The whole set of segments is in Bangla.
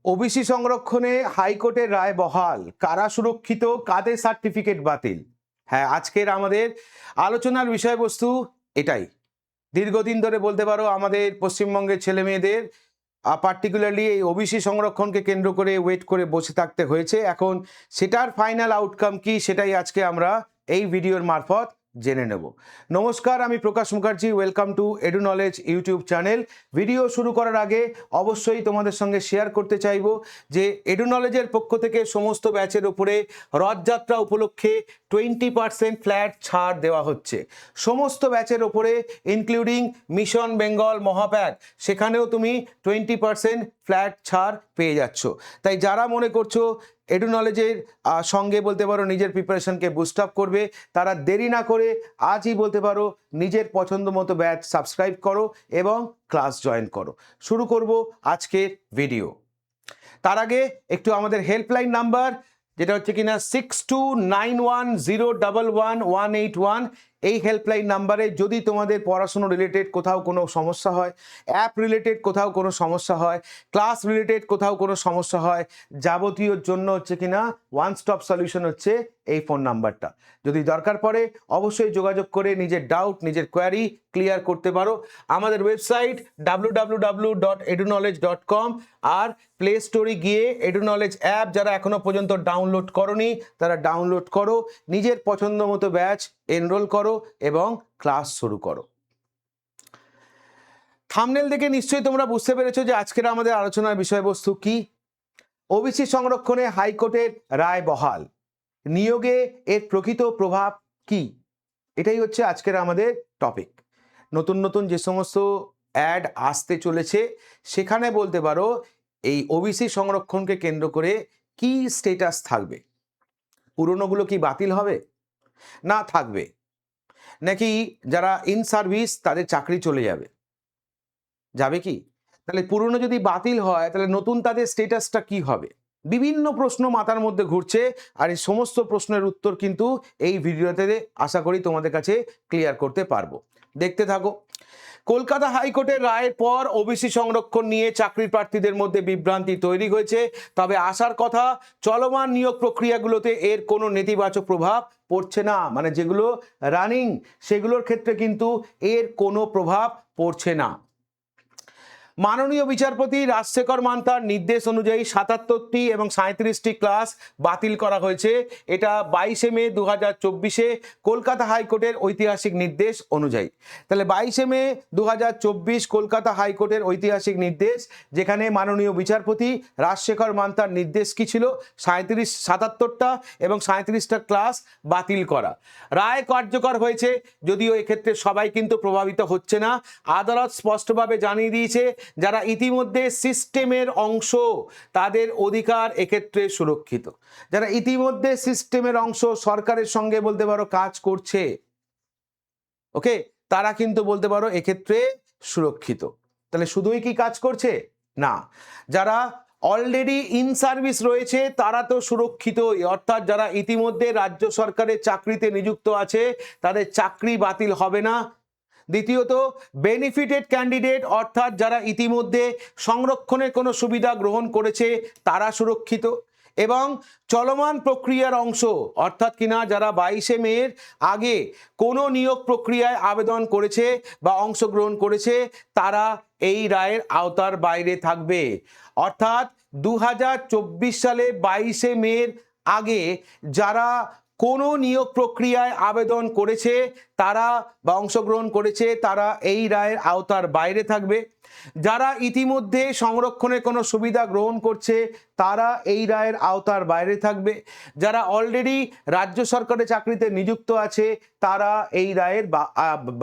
ওবিসি সংরক্ষণে হাইকোর্টের রায় বহাল, কারা সুরক্ষিত, কাদের সার্টিফিকেট বাতিল। হ্যাঁ, আজকের আমাদের আলোচনার বিষয়বস্তু এটাই। দীর্ঘদিন ধরে বলতে পারো আমাদের পশ্চিমবঙ্গের ছেলে মেয়েদের পার্টিকুলারলি এই ওবিসি সংরক্ষণকে কেন্দ্র করে ওয়েট করে বসে থাকতে হয়েছে। এখন সেটার ফাইনাল আউটকাম কি, সেটাই আজকে আমরা এই ভিডিওর মারফত জেনে নেব। নমস্কার, আমি Prakash Mukherjee. Welcome to Edu knowledge YouTube channel. Video শুরু করার আগে অবশ্যই তোমাদের সঙ্গে শেয়ার করতে চাইবো যে এডু নলেজের পক্ষ থেকে সমস্ত ব্যাচের উপরে রথযাত্রা উপলক্ষে 20% ফ্ল্যাট ছাড় দেওয়া হচ্ছে। সমস্ত ব্যাচের ওপরে ইনক্লুডিং মিশন বেঙ্গল মহাপ্যাক, সেখানেও তুমি 20% ফ্ল্যাট ছাড় পেয়ে যাচ্ছ। তাই যারা মনে করছো এডু নলেজের সঙ্গে বলতে পারো নিজের প্রিপারেশনকে বুস্ট আপ করবে, তারা দেরি না করে আজই বলতে পারো নিজের পছন্দ মতো ব্যাচ সাবস্ক্রাইব করো এবং ক্লাস জয়েন করো। শুরু করব আজকের ভিডিও। তার আগে একটু আমাদের হেল্পলাইন নাম্বার, যেটা হচ্ছে কিনা 6291011181, এই হেল্পলাইন নাম্বারে যদি তোমাদের পড়াশুনো রিলেটেড কোথাও কোনো সমস্যা হয়, অ্যাপ রিলেটেড কোথাও কোনো সমস্যা হয়, ক্লাস রিলেটেড কোথাও কোনো সমস্যা হয়, যাবতীয়র জন্য হচ্ছে কিনা ওয়ান স্টপ সলিউশন হচ্ছে এই ফোন নাম্বারটা। যদি দরকার পড়ে অবশ্যই যোগাযোগ করে নিজের ডাউট, নিজের কোয়ারি ক্লিয়ার করতে পারো। আমাদের ওয়েবসাইট www.eduknowledge.com, আর প্লে স্টোরে গিয়ে এডু নলেজ অ্যাপ যারা এখনো পর্যন্ত ডাউনলোড করোনি তারা ডাউনলোড করো, নিজের পছন্দ মতো ব্যাচ এনরোল করো এবং ক্লাস শুরু করো। থাম্বনেল দেখে নিশ্চয়ই তোমরা বুঝতে পেরেছো যে আজকের আমাদের আলোচনার বিষয়বস্তু কি। ওবিসি সংরক্ষণে হাইকোর্টের রায় বহাল, নিয়োগে এর প্রকৃত প্রভাব কি, এটাই হচ্ছে আজকের আমাদের টপিক। নতুন নতুন যে সমস্ত অ্যাড আসতে চলেছে সেখানে বলতে পারো এই ওবিসি সংরক্ষণকে কেন্দ্র করে কি স্টেটাস থাকবে। পুরনোগুলো কি বাতিল হবে, না থাকবে, নাকি যারা ইন সার্ভিস তাদের চাকরি চলে যাবে, যাবে কি? তাহলে পুরনো যদি বাতিল হয় তাহলে নতুন তাদের স্টেটাসটা কি হবে? বিভিন্ন প্রশ্ন মাথার মধ্যে ঘুরছে, আর এই সমস্ত প্রশ্নের উত্তর কিন্তু এই ভিডিওতে আশা করি তোমাদের কাছে ক্লিয়ার করতে পারবো। দেখতে থাকো। কলকাতা হাইকোর্টের রায়ের পর ওবিসি সংরক্ষণ নিয়ে চাকরি প্রার্থীদের মধ্যে বিভ্রান্তি তৈরি হয়েছে। তবে আসার কথা, চলমান নিয়োগ প্রক্রিয়াগুলোতে এর কোনো নেতিবাচক প্রভাব পড়ছে না। মানে যেগুলো রানিং সেগুলোর ক্ষেত্রে কিন্তু এর কোনো প্রভাব পড়ছে না। মাননীয় বিচারপতি রাজশেখর মান্তার নির্দেশ অনুযায়ী 77টি এবং 37টি ক্লাস বাতিল করা হয়েছে। এটা 22শে মে 2024 কলকাতা হাইকোর্টের ঐতিহাসিক নির্দেশ অনুযায়ী। তাহলে 22শে মে 2024 কলকাতা হাইকোর্টের ঐতিহাসিক নির্দেশ, যেখানে মাননীয় বিচারপতি রাজশেখর মান্তার নির্দেশ কি ছিল? 77টা এবং 37টা ক্লাস বাতিল করা। রায় কার্যকর হয়েছে, যদিও এক্ষেত্রে সবাই কিন্তু প্রভাবিত হচ্ছে না। আদালত স্পষ্টভাবে জানিয়ে দিয়েছে যারা ইতিমধ্যে সিস্টেমের অংশ তাদের অধিকার এক্ষেত্রে সুরক্ষিত। যারা ইতিমধ্যে সিস্টেমের অংশ, সরকারের সঙ্গে বলতে পারো কাজ করছে, ওকে, তারা কিন্তু বলতে পারো এক্ষেত্রে সুরক্ষিত। তাহলে শুধুই কি কাজ করছে? না, যারা অলরেডি ইন সার্ভিস রয়েছে তারা তো সুরক্ষিতই। অর্থাৎ যারা ইতিমধ্যে রাজ্য সরকারের চাকরিতে নিযুক্ত আছে তাদের চাকরি বাতিল হবে না। দ্বিতীয়ত, বেনিফিটেড ক্যান্ডিডেট অর্থাৎ যারা ইতিমধ্যে সংরক্ষণের কোনো সুবিধা গ্রহণ করেছে তারা সুরক্ষিত। এবং চলমান প্রক্রিয়ার অংশ অর্থাৎ কিনা যারা 22শে মের আগে কোনো নিয়োগ প্রক্রিয়ায় আবেদন করেছে বা অংশগ্রহণ করেছে তারা এই রায়ের আওতার বাইরে থাকবে। অর্থাৎ 2024 সালে 22শে মের আগে যারা কোনো নিয়োগ প্রক্রিয়ায় আবেদন করেছে তারা বা অংশগ্রহণ করেছে তারা এই রায়ের আওতার বাইরে থাকবে। যারা ইতিমধ্যে সংরক্ষণের কোনো সুবিধা গ্রহণ করছে তারা এই রায়ের আওতার বাইরে থাকবে। যারা অলরেডি রাজ্য সরকারের চাকরিতে নিযুক্ত আছে তারা এই রায়ের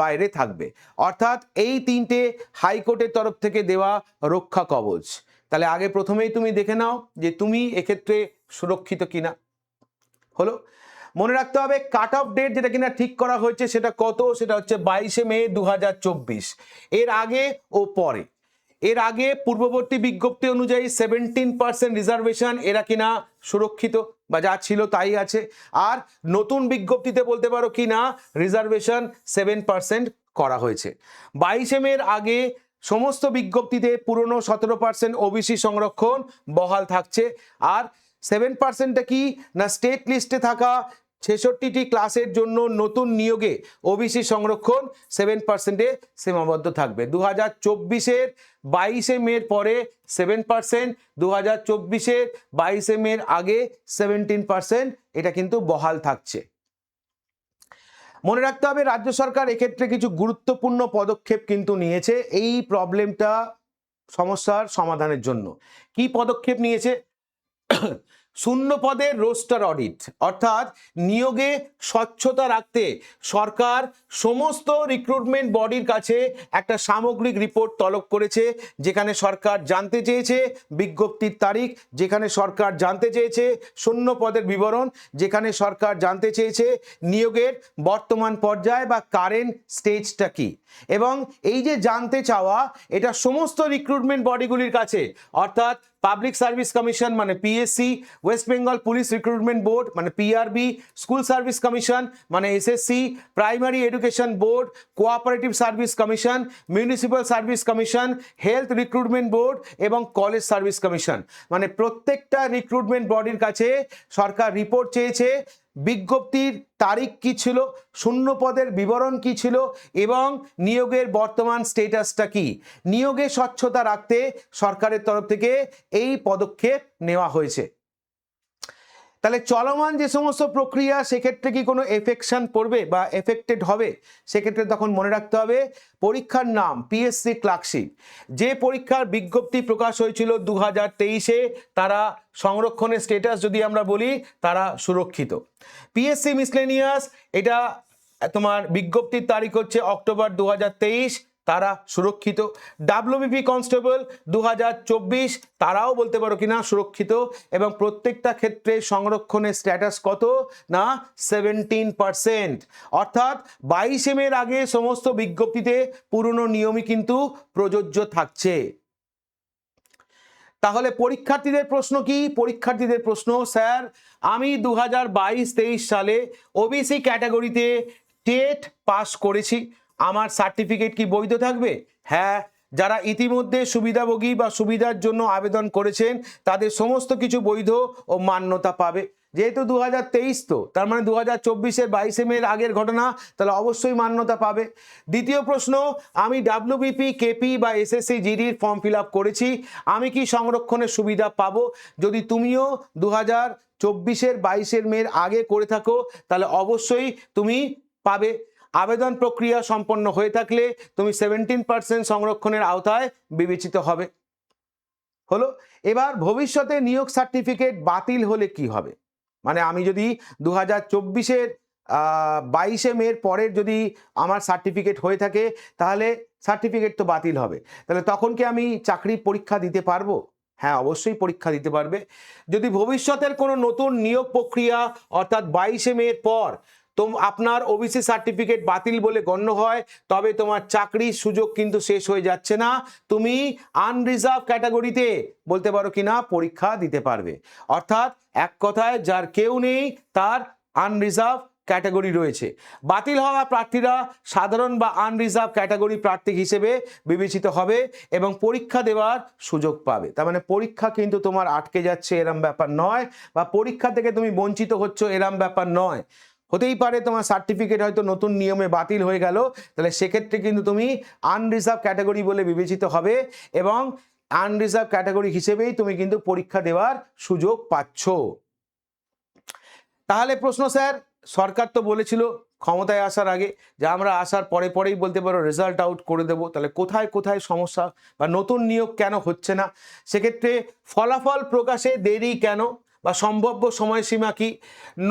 বাইরে থাকবে। অর্থাৎ এই তিনটে হাইকোর্টের তরফ থেকে দেওয়া রক্ষা কবচ। তাহলে আগে প্রথমেই তুমি দেখে নাও যে তুমি এক্ষেত্রে সুরক্ষিত কিনা। হলো, মনে রাখতে হবে কাট অফ ডেট যেটা কিনা ঠিক করা হয়েছে সেটা কত? সেটা হচ্ছে 22শে মে 2024। এর আগে ও পরে, এর আগে পূর্ববর্তী বিজ্ঞপ্তি অনুযায়ী 17% রিজার্ভেশন এরা কিনা সুরক্ষিত বা যা ছিল তাই আছে। আর নতুন বিজ্ঞপ্তিতে বলতে পারো কিনা রিজার্ভেশন 7% করা হয়েছে। 22শে মের আগে সমস্ত বিজ্ঞপ্তিতে পুরনো 17% ওবিসি সংরক্ষণ বহাল থাকছে। আর 7%টা কি না, স্টেট লিস্টে থাকা 66টি ক্লাসের জন্য নতুন নিয়োগে ওবিসি সংরক্ষণ 7%-এ সীমাবদ্ধ থাকবে। 2024-এর 22শে মের পরে 7%, 2024-এর 22শে মের আগে 17%, এটা কিন্তু বহাল থাকছে। মনে রাখতে হবে রাজ্য সরকার এক্ষেত্রে কিছু গুরুত্বপূর্ণ পদক্ষেপ কিন্তু নিয়েছে এই প্রবলেমটা সমস্যার সমাধানের জন্য। কি পদক্ষেপ নিয়েছে? শূন্য পদের রোস্টার অডিট, অর্থাৎ নিয়োগে স্বচ্ছতা রাখতে সরকার সমস্ত রিক্রুটমেন্ট বডির কাছে একটা সামগ্রিক রিপোর্ট তলব করেছে, যেখানে সরকার জানতে চেয়েছে বিজ্ঞপ্তির তারিখ, যেখানে সরকার জানতে চেয়েছে শূন্য পদের বিবরণ, যেখানে সরকার জানতে চেয়েছে নিয়োগের বর্তমান পর্যায় বা কারেন্ট স্টেজটা কি। এবং এই যে জানতে চাওয়া, এটা সমস্ত রিক্রুটমেন্ট বডিগুলির কাছে, অর্থাৎ পাবলিক সার্ভিস কমিশন মানে PSC, West Bengal police recruitment board মানে পিআরবি, স্কুল সার্ভিস কমিশন মানে SSC, primary education board, cooperative service commission, municipal service commission, health recruitment board এবং কলেজ সার্ভিস কমিশন, মানে প্রত্যেকটা রিক্রুটমেন্ট বডির কাছে সরকার রিপোর্ট চেয়েছে বিজ্ঞপ্তির তারিখ কি ছিল, শূন্য পদের বিবরণ কি ছিল এবং নিয়োগের বর্তমান স্টেটাসটা কি। নিয়োগে স্বচ্ছতা রাখতে সরকারের তরফ থেকে এই পদক্ষেপ নেওয়া হয়েছে। তাহলে চলমান যে সমস্ত প্রক্রিয়া, সেক্ষেত্রে কি কোনো এফেকশন পড়বে বা এফেক্টেড হবে? সেক্ষেত্রে তখন মনে রাখতে হবে পরীক্ষার নাম পিএসসি ক্লার্কশিপ, যে পরীক্ষার বিজ্ঞপ্তি প্রকাশ হয়েছিল 2023-এ, তারা সংরক্ষণের স্টেটাস যদি আমরা বলি, তারা সুরক্ষিত। পিএসসি মিসলেনিয়াস, এটা তোমার বিজ্ঞপ্তির তারিখ হচ্ছে অক্টোবর 2023, তারা সুরক্ষিত। ডাব্লিউবিপি কনস্টেবল 2024, তারাও বলতে পারো কিনা সুরক্ষিত। এবং প্রত্যেকটা ক্ষেত্রে সংরক্ষণের স্ট্যাটাস কত না 17%, অর্থাৎ 22শে মের আগে সমস্ত বিজ্ঞপ্তিতে পুরনো নিয়মই কিন্তু প্রযোজ্য থাকছে। তাহলে পরীক্ষার্থীদের প্রশ্ন কি? পরীক্ষার্থীদের প্রশ্ন, স্যার আমি 2022-23 সালে ওবিসি ক্যাটাগরিতে টেট পাস করেছি, আমার সার্টিফিকেট কি বৈধ থাকবে? হ্যাঁ, যারা ইতিমধ্যে সুবিধাভোগী বা সুবিধার জন্য আবেদন করেছেন তাদের সমস্ত কিছু বৈধ ও মান্যতা পাবে। যেহেতু 2023 তো, তার মানে 2024-এর 22শে মের আগের ঘটনা, তাহলে অবশ্যই মান্যতা পাবে। দ্বিতীয় প্রশ্ন, আমি ডাব্লিউবিপি, কেপি বা এসএসসি জিডির ফর্ম ফিল আপ করেছি, আমি কি সংরক্ষণের সুবিধা পাবো? যদি তুমিও 2024-এর 22শে মের আগে করে থাকো, তাহলে অবশ্যই তুমি পাবে। আবেদন প্রক্রিয়া সম্পন্ন হয়ে থাকলে তুমি 17% সংরক্ষণের আওতায় বিবেচিত হবে। হলো। এবার ভবিষ্যতে নিয়োগ সার্টিফিকেট বাতিল হলে কি হবে? মানে আমি যদি 2024-এর 22শে মের পরের যদি আমার সার্টিফিকেট হয়ে থাকে, তাহলে সার্টিফিকেট তো বাতিল হবে, তাহলে তখন কি আমি চাকরি পরীক্ষা দিতে পারবো? হ্যাঁ, অবশ্যই পরীক্ষা দিতে পারবে। যদি ভবিষ্যতের কোনো নতুন নিয়োগ প্রক্রিয়া অর্থাৎ 22শে মের পর আপনার ওবিসি সার্টিফিকেট বাতিল বলে গণ্য হয়, তবে তোমার চাকরির সুযোগ কিন্তু শেষ হয়ে যাচ্ছে না, তুমি আনরিজার্ভ ক্যাটাগরিতে বলতে পারো কিনা পরীক্ষা দিতে পারবে। অর্থাৎ এক কথায় যার কেউ নেই তার আনরিজার্ভ ক্যাটাগরি রয়েছে। বাতিল হওয়া প্রার্থীরা সাধারণ বা আনরিজার্ভ ক্যাটাগরি প্রার্থী হিসেবে বিবেচিত হবে এবং পরীক্ষা দেওয়ার সুযোগ পাবে। তার মানে পরীক্ষা কিন্তু তোমার আটকে যাচ্ছে এরম ব্যাপার নয়, বা পরীক্ষা থেকে তুমি বঞ্চিত হচ্ছ এরম ব্যাপার নয়। হতেই পারে তোমার সার্টিফিকেট হয়তো নতুন নিয়মে বাতিল হয়ে গেল, তাহলে সেক্ষেত্রে কিন্তু তুমি আনরিজার্ভ ক্যাটাগরি বলে বিবেচিত হবে এবং আনরিজার্ভ ক্যাটাগরি হিসেবেই তুমি কিন্তু পরীক্ষা দেওয়ার সুযোগ পাচ্ছ। তাহলে প্রশ্ন, স্যার সরকার তো বলেছিল ক্ষমতায় আসার আগে যে আমরা আসার পরে পরেই বলতে পারো রেজাল্ট আউট করে দেব, তাহলে কোথায় কোথায় সমস্যা বা নতুন নিয়োগ কেন হচ্ছে না? সেক্ষেত্রে ফলাফল প্রকাশে দেরি কেন বা সম্ভাব্য সময়সীমা কি?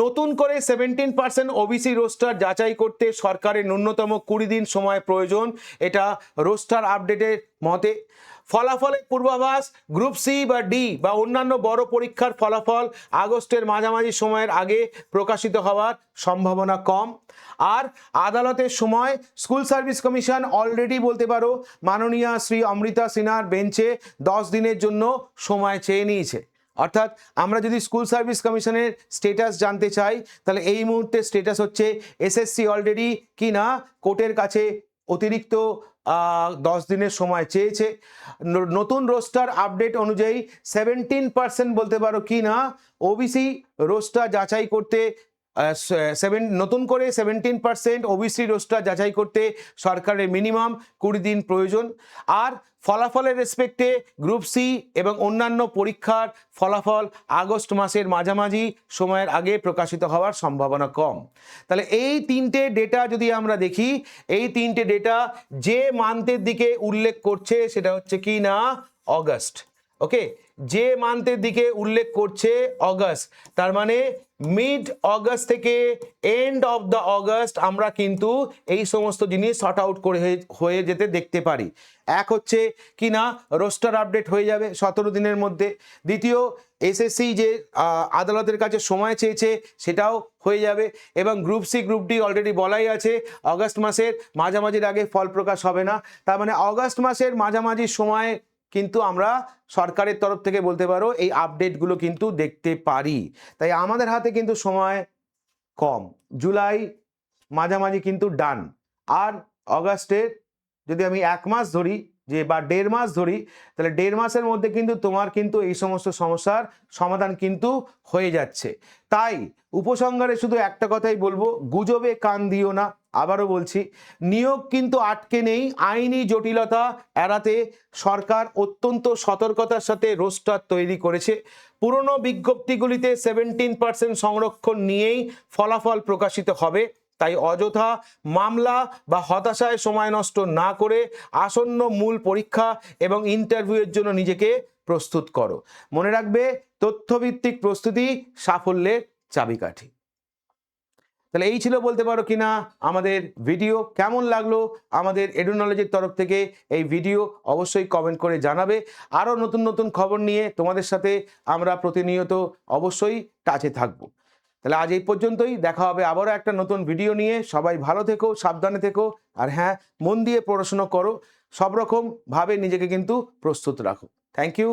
নতুন করে 17% ওবিসি রোস্টার যাচাই করতে সরকারের ন্যূনতম 20 দিন সময় প্রয়োজন, এটা রোস্টার আপডেটের মতে। ফলাফলের পূর্বাভাস, গ্রুপ সি বা ডি বা অন্যান্য বড় পরীক্ষার ফলাফল আগস্টের মাঝামাঝি সময়ের আগে প্রকাশিত হওয়ার সম্ভাবনা কম। আর আদালতের সময়, স্কুল সার্ভিস কমিশন অলরেডি বলতে পারো মাননীয়া শ্রী অমৃতা সিনহার বেঞ্চে 10 দিনের জন্য সময় চেয়ে নিয়েছে। অর্থাৎ আমরা যদি স্কুল সার্ভিস কমিশনের স্টেটাস জানতে চাই, তাহলে এই মুহূর্তে স্টেটাস হচ্ছে এসএসসি অলরেডি কি না কোর্টের কাছে অতিরিক্ত 10 দিনের সময় চেয়েছে। নতুন রোস্টার আপডেট অনুযায়ী 17% বলতে পারো কি না ওবিসি রোস্টার যাচাই করতে নতুন করে 17% ওবিসি রোস্টার যাচাই করতে সরকারের মিনিমাম 20 দিন প্রয়োজন। আর ফলাফলের রেসপেক্টে গ্রুপ সি এবং অন্যান্য পরীক্ষার ফলাফল আগস্ট মাসের মাঝামাঝি সময়ের আগে প্রকাশিত হওয়ার সম্ভাবনা কম। তাহলে এই তিনটে ডেটা যদি আমরা দেখি, এই তিনটে ডেটা যে মান্থের দিকে উল্লেখ করছে সেটা হচ্ছে কি না অগস্ট। ওকে, যে মান্থের দিকে উল্লেখ করছে অগস্ট, তার মানে মিড অগস্ট থেকে এন্ড অফ দ্য অগস্ট আমরা কিন্তু এই সমস্ত জিনিস শর্ট আউট করে হয়ে যেতে দেখতে পারি। এক হচ্ছে কি না রোস্টার আপডেট হয়ে যাবে 17 দিনের মধ্যে। দ্বিতীয়, এসএসসি যে আদালতের কাছে সময় চেয়েছে সেটাও হয়ে যাবে। এবং group C group D already বলাই আছে অগস্ট মাসের মাঝামাঝির আগে ফল প্রকাশ হবে না। তার মানে অগস্ট মাসের মাঝামাঝি সময় কিন্তু আমরা সরকারের তরফ থেকে বলতে পারো এই আপডেটগুলো কিন্তু দেখতে পারি। তাই আমাদের হাতে কিন্তু সময় কম, জুলাই মাঝামাঝি কিন্তু ডান। আর অগাস্টের যদি আমি 1 মাস ধরি যে বা 1.5 মাস ধরি, তাহলে 1.5 মাসের মধ্যে কিন্তু তোমার কিন্তু এই সমস্ত সমস্যার সমাধান কিন্তু হয়ে যাচ্ছে। তাই উপসংহারে শুধু একটা কথাই বলবো, গুজবে কান দিও না। আবারও বলছি, নিয়োগ কিন্তু আটকে নেই। আইনি জটিলতা এড়াতে সরকার অত্যন্ত সতর্কতার সাথে রোস্টার তৈরি করেছে। পুরনো বিজ্ঞপ্তিগুলিতে 17% সংরক্ষণ নিয়েই ফলাফল প্রকাশিত হবে। তাই অযথা মামলা বা হতাশায় সময় নষ্ট না করে আসন্ন মূল পরীক্ষা এবং ইন্টারভিউয়ের জন্য নিজেকে প্রস্তুত করো। মনে রাখবে, তথ্যভিত্তিক প্রস্তুতি সাফল্যের চাবিকাঠি। তাহলে এই ছিল বলতে পারো কিনা আমাদের ভিডিও। কেমন লাগলো আমাদের এডুনলেজের তরফ থেকে এই ভিডিও অবশ্যই কমেন্ট করে জানাবে। আরও নতুন নতুন খবর নিয়ে তোমাদের সাথে আমরা প্রতিনিয়ত অবশ্যই টাচে থাকবো। তাহলে আজ এই পর্যন্তই, দেখা হবে আবারও একটা নতুন ভিডিও নিয়ে। সবাই ভালো থেকো, সাবধানে থেকো, আর হ্যাঁ, মন দিয়ে পড়াশোনা করো, সব রকম ভাবে নিজেকে কিন্তু প্রস্তুত রাখো। Thank you.